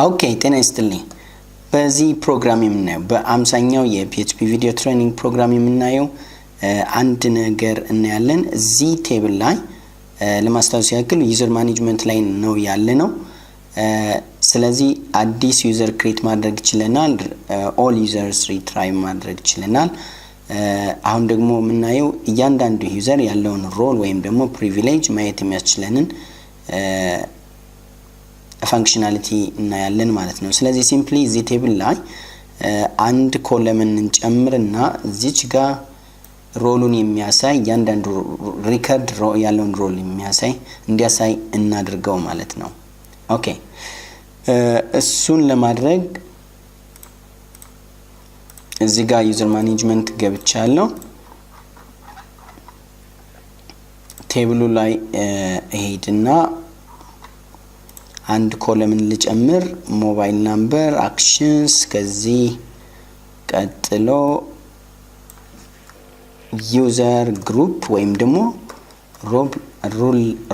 ኦኬ ጤና ይስጥልኝ በዚህ ፕሮግራም የምናየው በ50ኛው የፒኤችፒ ቪዲዮ ትሬኒንግ ፕሮግራም የምናየው አንድ ነገር እናያለን እዚህ ቴብል ላይ ለማስታወስ ያክል ዩዘር ማኔጅመንት ላይ ነው ያለነው ስለዚህ አዲስ ዩዘር ክሬት ማድረግ ይችላል ኦል ዩዘርስ ሪትራይ ማድረግ ይችላል አሁን ደግሞ የምናየው እያንዳንዱ ዩዘር ያለውን ሮል ወይም ደግሞ ፕሪቪሌጅ ማየት የሚያስችለንን ፋንክሽናሊቲ እናያለን ማለት ነው ስለዚህ ሲምፕሊ እዚህ ቴብል ላይ አንድ ኮለምን እንጨምርና እዚች ጋር ሮሉን የሚያሳይ እያንዳንዱ ሪከርድ ያለውን ሮል የሚያሳይ እንዲያሳይ እናድርገው ማለት ነው ኦኬ እሱን ለማድረግ እዚህ ጋር ዩዘር ማኔጅመንት ገብቻለሁ ቴብሉ ላይ ሄድና አንድ ኮለምን ልጨምር ሞባይል ነምበር አክሽንስ ከዚህ ቀጥሎ ዩዘር ግሩፕ ወይም ደግሞ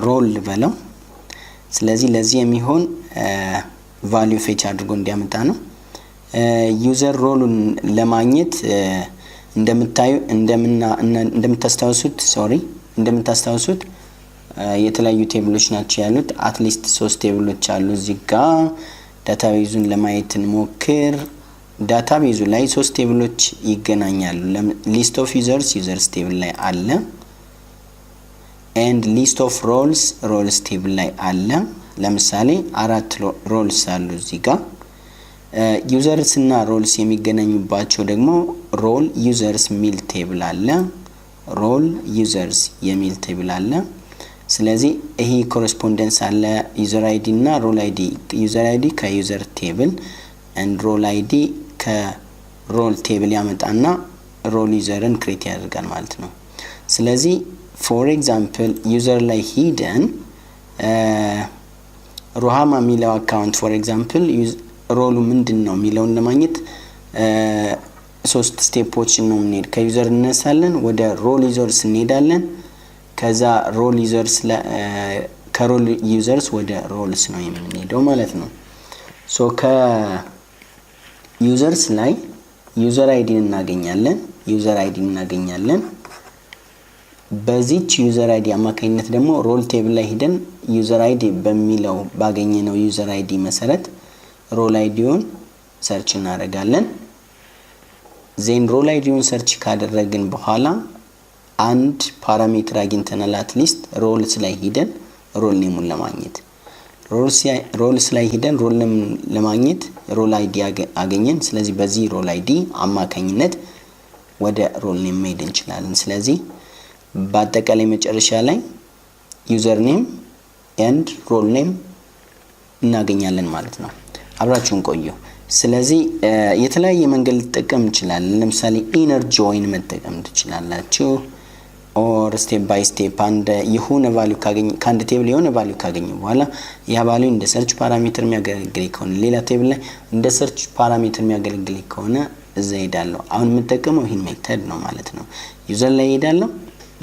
ሮል በለው ስለዚህ ለዚህ የሚሆን ቫልዩ ፌች አድርጎ እንዲያመጣ ነው ዩዘር ሮሉን ለማግኘት እንደምታስታውሱት የተለያዩ ቴብሎች ናቸው ያሉት አትሊስት 3 ቴብሎች አሉ እዚህ ጋር ዳታቤዙን ለማየት እንሞክር ዳታቤዙ ላይ 3 ቴብሎች ይገናኛሉ ሊስት ኦፍ ዩዘርስ ቴብል ላይ አለ and list of roles ቴብል ላይ አለ ለምሳሌ 4 ሮልስ አሉ እዚህ ጋር ዩዘርስ እና ሮልስ የሚገናኙባቸው ደግሞ ሮል ዩዘርስ ሚል ቴብል አለ ሮል ዩዘርስ የሚል ቴብል አለ ስለዚህ ይሄ ኮረስፖንደንስ አለ ዩዘር አይዲ እና ሮል አይዲ ዩዘር አይዲ ከዩዘር ቴብል and ሮል አይዲ ከሮል ቴብል ያመጣና ሮል ዩዘርን ክሬት ያደርጋል ማለት ነው ስለዚህ for example ዩዘር ላይ ሂደን ሮሃማ ሚለው አካውንት for example ሮሉ ምንድነው ሚለውን ለማግኘት 3 ስቴፖችን ነው የምንሄድ ከዩዘር እንነሳለን ወደ ሮል ዩዘርስ እንሄዳለን ከዛ ሮል ዩዘርስ ከሮል ዩዘርስ ወደ ሮልስ ነው የምንሄደው ማለት ነው ሶ ከዩዘርስ ላይ ዩዘር አይዲ እናገኛለን በዚች ዩዘር አይዲ አማካኝነት ደግሞ ሮል ቴብል ላይ ሄደን ዩዘር አይዲ በሚለው ባገኘነው ዩዘር አይዲ መሰረት ሮል አይዲውን ሰርች እናደርጋለን ዜን ሮል አይዲውን ሰርች ካደረግን በኋላ አንድ ፓራሜትር አግኝተናል አትሊስት ሮልስ ላይ ሄደን ሮል ኔሙን ለማግኘት ሮልስ ላይ ሄደን ሮል ኔም ለማግኘት ሮል አይዲ አገኘን ስለዚህ በዚህ ሮል አይዲ አማካኝነት ወደ ሮል ኔም መሄድ እንችላለን ስለዚህ በአጠቃላይ መጨረሻ ላይ ዩዘር ኔም and ሮል ኔም እናገኛለን ማለት ነው አብራችሁን ቆዩ ስለዚህ የተለያየ መንገድ ልትጠቀም ይችላል ለምሳሌ ኢነር ጆይን መጠቀም ትችላላችሁ or step by step and የሆነ ቫልዩ ካንድ ቴብል የሆነ ቫልዩ ካገኘ በኋላ ያ ቫልዩ እንደ ሰርች ፓራሜትር የሚያገለግል ከሆነ ሌላ ቴብል ላይ እንደ ሰርች ፓራሜትር የሚያገለግል ከሆነ እዛ ሄዳለሁ አሁን የምጠቀመው ይሄን ሜተድ ነው ማለት ነው ዩዘር ላይ ሄዳለሁ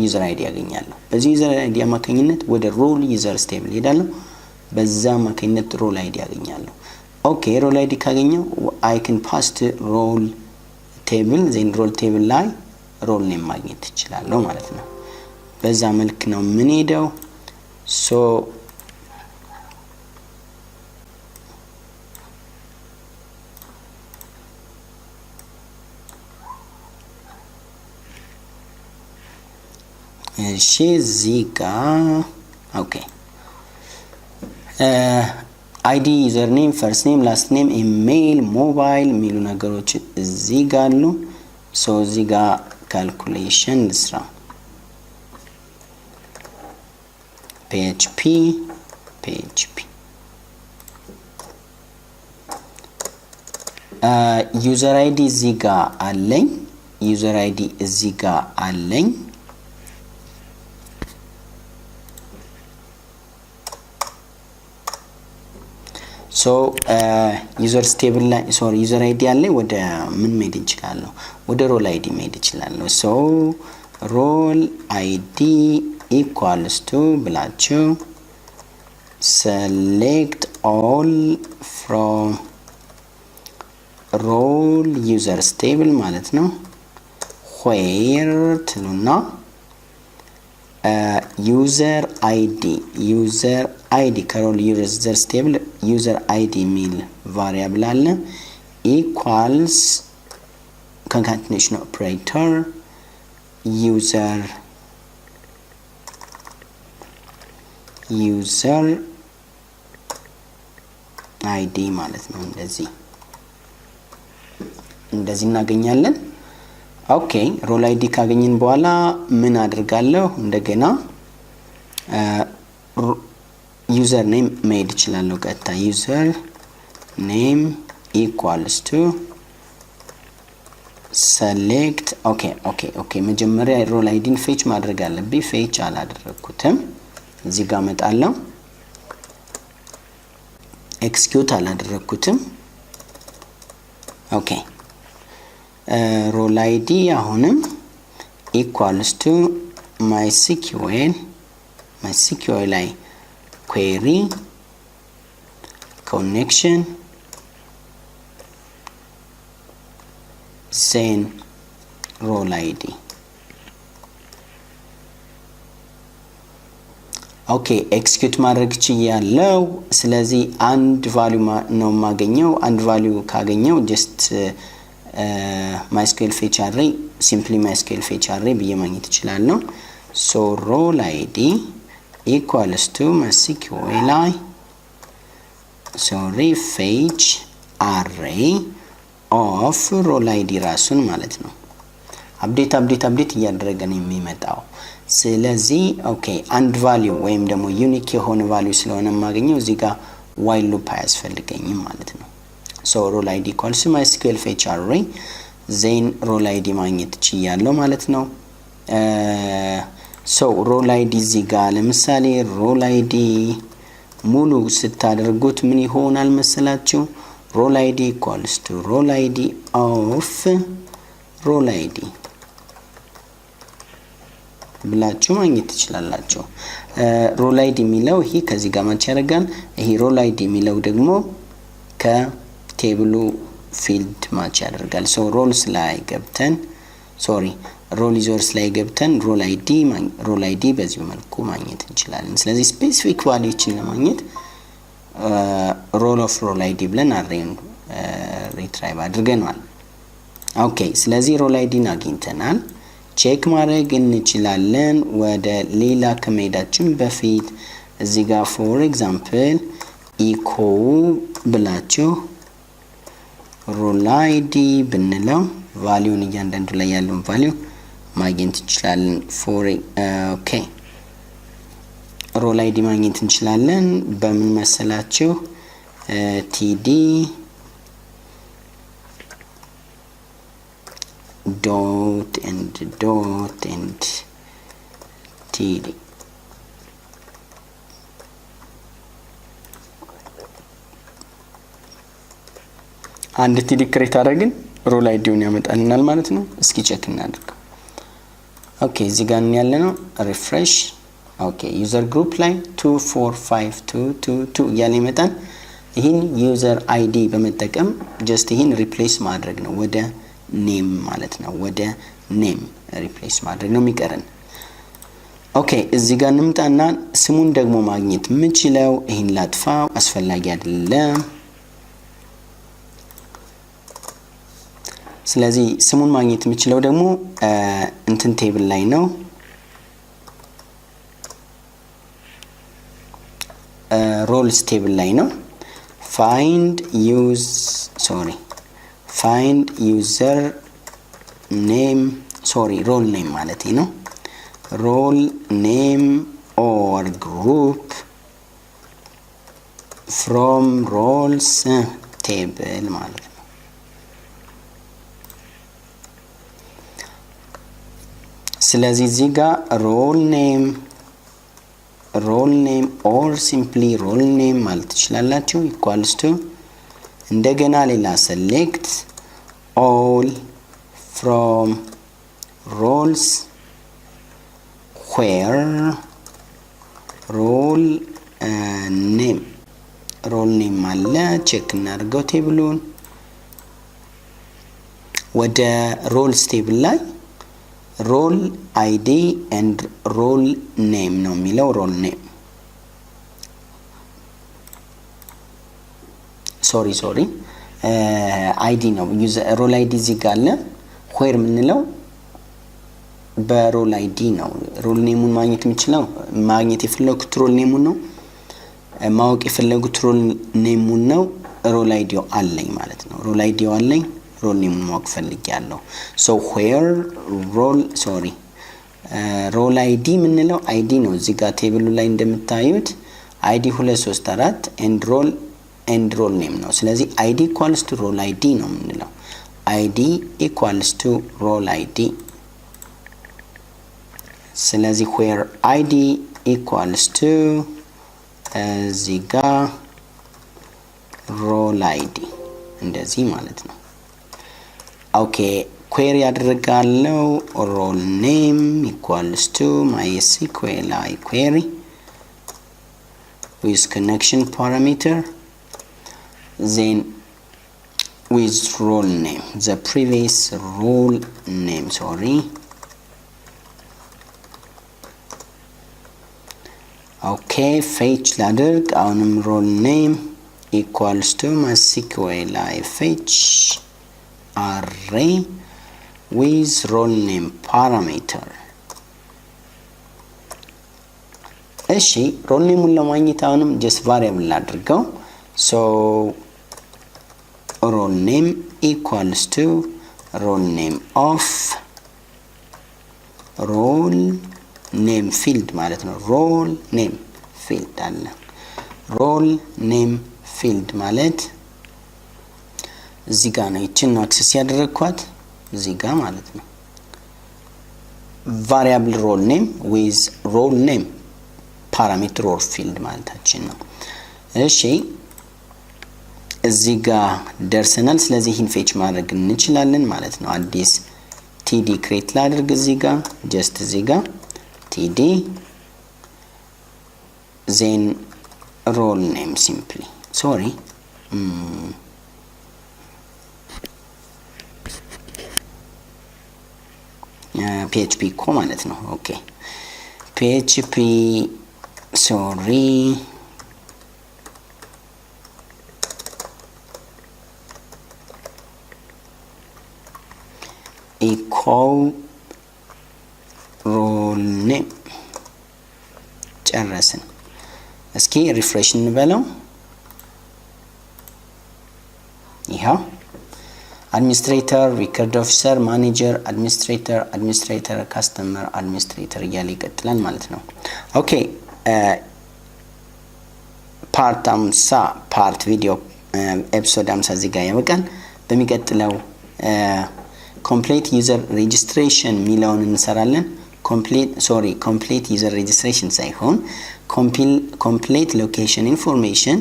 ዩዘር አይዲ ያገኛለሁ በዚህ ዩዘር አይዲ አማካኝነት ወደ ሮል ዩዘርስ ቴብል ሄዳለሁ በዛ አማካኝነት ሮል አይዲ ያገኛለሁ ኦኬ ሮል አይዲ ካገኘው I can pass to roll table then roll table ላይ ሮል ኔም ማግኘት ይችላልው ማለት ነው በዛ መልክ ነው ምን ሄደው ሶ እሺ ዚጋ ኦኬ ID username first name last name email mobile ሚሉ ነገሮች እዚህ ጋር አሉ ሶ እዚህ ጋር ካልኩሌሽን ልስራ PHP user ID እዚህ ጋር አለኝ user ID እዚህ ጋር አለኝ so ዩዘር ቴብል ላይ ዩዘር አይዲ አለ ወደ ምን መሄድ እንችላለን ወደ ሮል አይዲ መሄድ እንችላለን so ሮል አይዲ equals to ብላችሁ select all from role users table ማለት ነው where ትሉና user id ከሮል users table user id የሚል variable አለ equals concatenation operator user id ማለት ነው እንደዚህ እናገኛለን ኦኬ ሮል አይዲ ካገኘን በኋላ ምን አድርጋለሁ እንደገና ዩዘር ኔም መሄድ ይችላልው ቀጥታ ዩዘር ኔም equals to select ኦኬ መጀመሪያ ሮል አይዲን ፌች ማድረግ አለብኝ ፌች አላደረኩትም እዚህ ጋር መጣለው ኤክስኪዩት አላደረኩትም ኦኬ role id አሁንም equals to MySQL ላይ query connection then role id ኦኬ ኤክስኪዩት ማድረግ ይችላልው ስለዚህ አንድ ቫልዩ ነው ማገኘው አንድ ቫልዩ ካገኘው just MySQL fetch array simply MySQL fetch array ብዬ ማግኘት ይችላልው so role id equals to MySQL fetch array of role id ራሱን ማለት ነው አፕዴት እያደረገ ነው የሚመጣው ስለዚህ ኦኬ አንድ ቫልዩ ወይም ደግሞ ዩኒክ የሆነ ቫልዩ ስለሆነ ማገኘው እዚህ ጋር while loop አያስፈልገኝም ማለት ነው so role id equals to MySQL fetch array then role id ማግኘት ይችላልው ማለት ነው so role id እዚህ ጋር ለምሳሌ role id ሙሉ ስታደርጉት ምን ይሆናል መሰላችሁ role id equals to role id of role id ብላችሁ ማግኘት ትችላላችሁ role id የሚለው ይሄ ከዚህ ጋር ማች ያደርጋል ይሄ role id የሚለው ደግሞ ከቴብሉ ፊልድ ማች ያደርጋል so roles ላይ ገብተን role users ላይ ገብተን role id በዚህ መልኩ ማግኘት እንችላለን ስለዚህ ስፔሲፊክ ቫልዩችን ለማግኘት role of role id ብለን አሬን ሪትራይቭ አድርገናል ኦኬ ስለዚህ role id አግኝተናል ቼክ ማድረግ እንችላለን ወደ ሌላ ከመሄዳችን በፊት እዚህ ጋር for example echo ብላችሁ role id ብንለው ቫልዩን እያንዳንዱ ላይ ያለውን ቫልዩ ማግኘት እንችላለን ኦኬ role id ማግኘት እንችላለን በምን መሰላችሁ td dot and td አንድ td ክሬት አደረግን role id-ውን ያመጣልናል ማለት ነው እስኪ ቼክ እናድርግ ኦኬ እዚህ ጋር ያለነው ሪፍሬሽ ኦኬ ዩዘር ግሩፕ ላይ 245222 ያለ ይመጣል ይሄን ዩዘር አይዲ በመጠቀም ጀስት ይሄን ሪፕሌስ ማድረግ ነው ወደ ኔም ማለት ነው ወደ ኔም ሪፕሌስ ማድረግ ነው የሚቀረን ኦኬ እዚህ ጋር እንምጣና ስሙን ደግሞ ማግኘት ምንችለው ይሄን ላጥፋ አስፈላጊ አይደለም ስለዚህ ስሙን ማግኘት ምንችለው ደግሞ እንትን ቴብል ላይ ነው roles ቴብል ላይ ነው find user name role name ማለት ነው role name or group from roles table ማለት ነው ስለዚህ እዚህ ጋር role name or simply role name ማለት ትችላላችሁ equals to እንደገና ሌላ select all from roles where role ሮል ኔም አለ ቼክ እናድርገው ቴብሉን ወደ ሮልስ ቴብል ላይ ሮል አይዲ and ሮል ኔም ነው የሚለው ሮል ኔም ሶሪ አይዲ ነው ሮል አይዲ እዚህ ጋር አለ where ምንለው በሮል አይዲ ነው ሮል ኔሙን ማግኘት የፈለጉት ሮል ኔሙን ነው ማወቅ የፈለጉት ሮል ኔሙን ነው ሮል አይዲው አለኝ ማለት ነው ሮል አይዲው አለኝ ሮል ኔሙን ማወቅ ፈልጊያለሁ so where ሮል አይዲ ምንለው አይዲ ነው እዚህ ጋር ቴብሉ ላይ እንደምታዩት አይዲ 234 and ሮል ኔም ነው ስለዚህ id equals to ሮል አይዲ ነው ምንለው id equals to ሮል አይዲ ስለዚህ where id equals to እዚህ ጋር ሮል አይዲ እንደዚህ ማለት ነው ኦኬ query ያደርጋለው ሮል ኔም equals to MySQL query with connection parameter then with role name the previous role name okay fetch ላድርግ አሁንም role name equals to MySQL fetch array with role name parameter እሺ role name ለማግኘት አሁንም just variable ላድርገው so role name equals to role name of role name field ማለት ነው role name field አለ role name field ማለት እዚህ ጋር ነው እቺን አክሰስ ያደረኳት እዚህ ጋር ማለት ነው variable role name with role name parameter or field ማለታችን ነው እሺ እዚህ ጋር ደርሰናል ስለዚህ ይህን ፌች ማድረግ እንችላለን ማለት ነው አዲስ td create ላድርግ እዚህ ጋር just እዚህ ጋር td then role name simply PHP እኮ ማለት ነው ኦኬ PHP equal role name ጨረስን እስኪ ሪፍሬሽ እንበለው ይሄው administrator record officer manager administrator customer administrator እያለ ይቀጥላል ማለት ነው ኦኬ ፓርት ቪዲዮ ኤፒሶድ 50 እዚህ ጋር ያበቃል በሚቀጥለው complete user registration ሚለውን እንሰራለን complete user registration ሳይሆን complete location information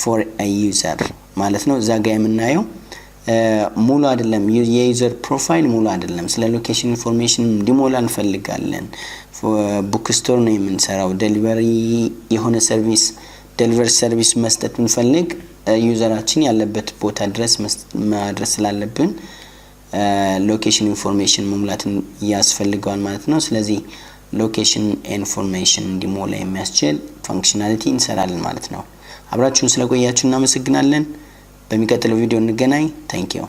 for a user ማለት ነው እዛ ጋር የምናየው ሙሉ አይደለም የዩዘር ፕሮፋይል ሙሉ አይደለም ስለ ሎኬሽን ኢንፎርሜሽን እንዲሞላ እንፈልጋለን ቡክ ስቶር ነው የምንሰራው ዴሊቨሪ የሆነ ሰርቪስ መስጠት እንፈልግ ዩዘራችን ያለበት ቦታ ድረስ ማድረስ ስላለብን ሎኬሽን ኢንፎርሜሽን መሙላት ያስፈልጋል ማለት ነው ስለዚህ ሎኬሽን ኢንፎርሜሽን እንዲሞላ የሚያስችል ፋንክሽናሊቲ እንሰራለን ማለት ነው አብራችሁን ስለቆያችሁ እናመሰግናለን በሚቀጥለው ቪዲዮ እንገናኝ Thank you